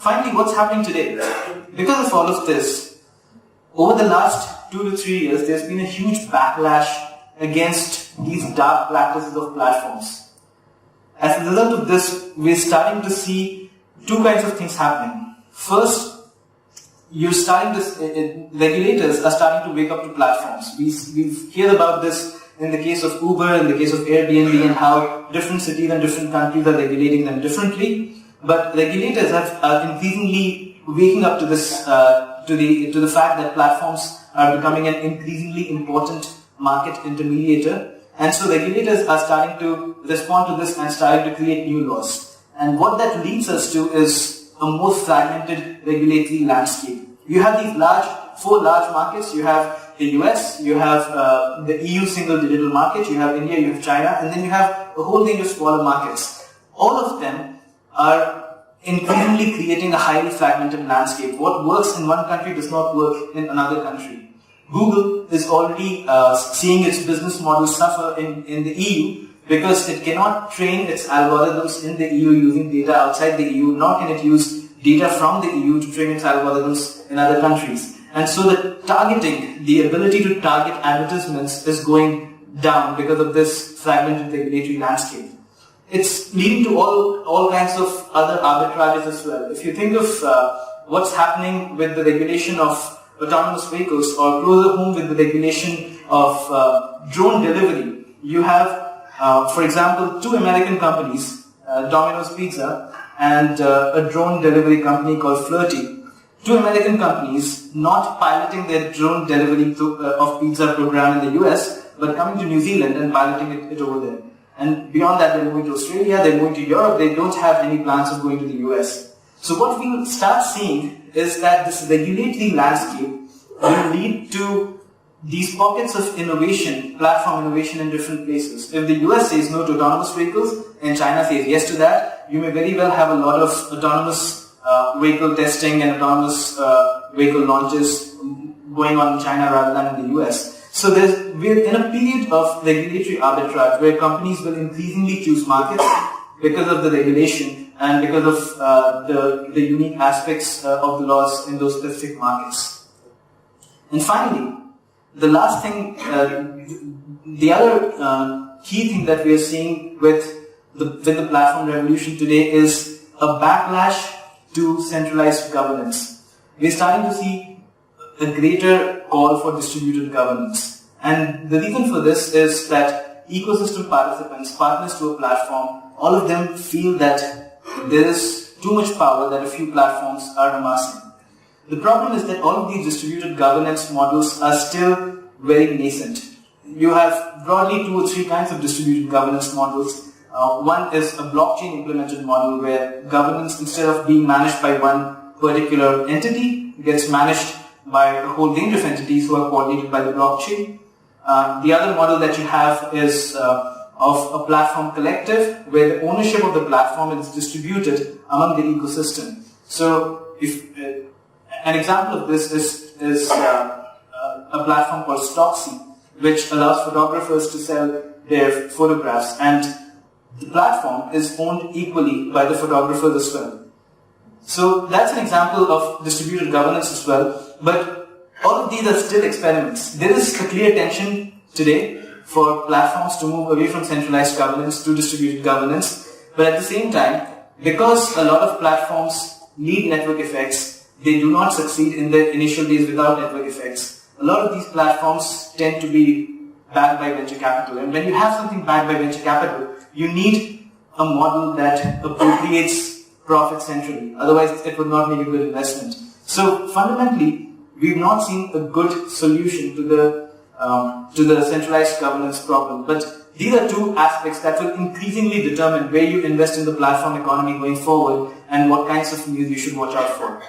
finally, what's happening today? Because of all of this, over the last 2 to 3 years, there's been a huge backlash against these dark practices of platforms. As a result of this, we're starting to see two kinds of things happening. First, regulators are starting to wake up to platforms. We've heard about this in the case of Uber, in the case of Airbnb, and how different cities and different countries are regulating them differently. But regulators are increasingly waking up to this, to the fact that platforms are becoming an increasingly important market intermediator. And so regulators are starting to respond to this and starting to create new laws. And what that leads us to is a more fragmented regulatory landscape. You have these four large markets. You have the US, you have the EU single digital market, you have India, you have China, and then you have a whole range of smaller markets. All of them are increasingly creating a highly fragmented landscape. What works in one country does not work in another country. Google is already seeing its business model suffer in the EU because it cannot train its algorithms in the EU using data outside the EU, nor can it use data from the EU to train its algorithms in other countries. And so the targeting, the ability to target advertisements is going down because of this fragmented regulatory landscape. It's leading to all kinds of other arbitrages as well. If you think of what's happening with the regulation of autonomous vehicles, or closer home with the regulation of drone delivery, you have, for example, two American companies, Domino's Pizza and a drone delivery company called Flirty. Two American companies not piloting their drone delivery of pizza program in the US, but coming to New Zealand and piloting it over there. And beyond that, they're moving to Australia, they're moving to Europe, they don't have any plans of going to the US. So what we will start seeing is that this regulatory landscape will lead to these pockets of innovation, platform innovation in different places. If the US says no to autonomous vehicles and China says yes to that, you may very well have a lot of autonomous vehicle testing and autonomous vehicle launches going on in China rather than in the US. So we're in a period of regulatory arbitrage where companies will increasingly choose markets because of the regulation and because of the unique aspects of the laws in those specific markets. And finally, the last thing, the other key thing that we are seeing with the platform revolution today is a backlash to centralized governance. We're starting to see a greater call for distributed governance. And the reason for this is that ecosystem participants, partners to a platform, all of them feel that there is too much power that a few platforms are amassing. The problem is that all of these distributed governance models are still very nascent. You have broadly 2 or 3 kinds of distributed governance models. One is a blockchain implemented model where governance, instead of being managed by one particular entity, gets managed by a whole range of entities who are coordinated by the blockchain. The other model that you have is of a platform collective where the ownership of the platform is distributed among the ecosystem. So if an example of this is a platform called Stocksy, which allows photographers to sell their photographs, and the platform is owned equally by the photographers as well. So that's an example of distributed governance as well, but all of these are still experiments. There is a clear tension today for platforms to move away from centralized governance to distributed governance, but at the same time, because a lot of platforms need network effects, they do not succeed in the initial days without network effects. A lot of these platforms tend to be backed by venture capital, and when you have something backed by venture capital, you need a model that appropriates profit centrally. Otherwise, it would not make a good investment. So fundamentally, we've not seen a good solution to the centralized governance problem. But these are two aspects that will increasingly determine where you invest in the platform economy going forward and what kinds of news you should watch out for.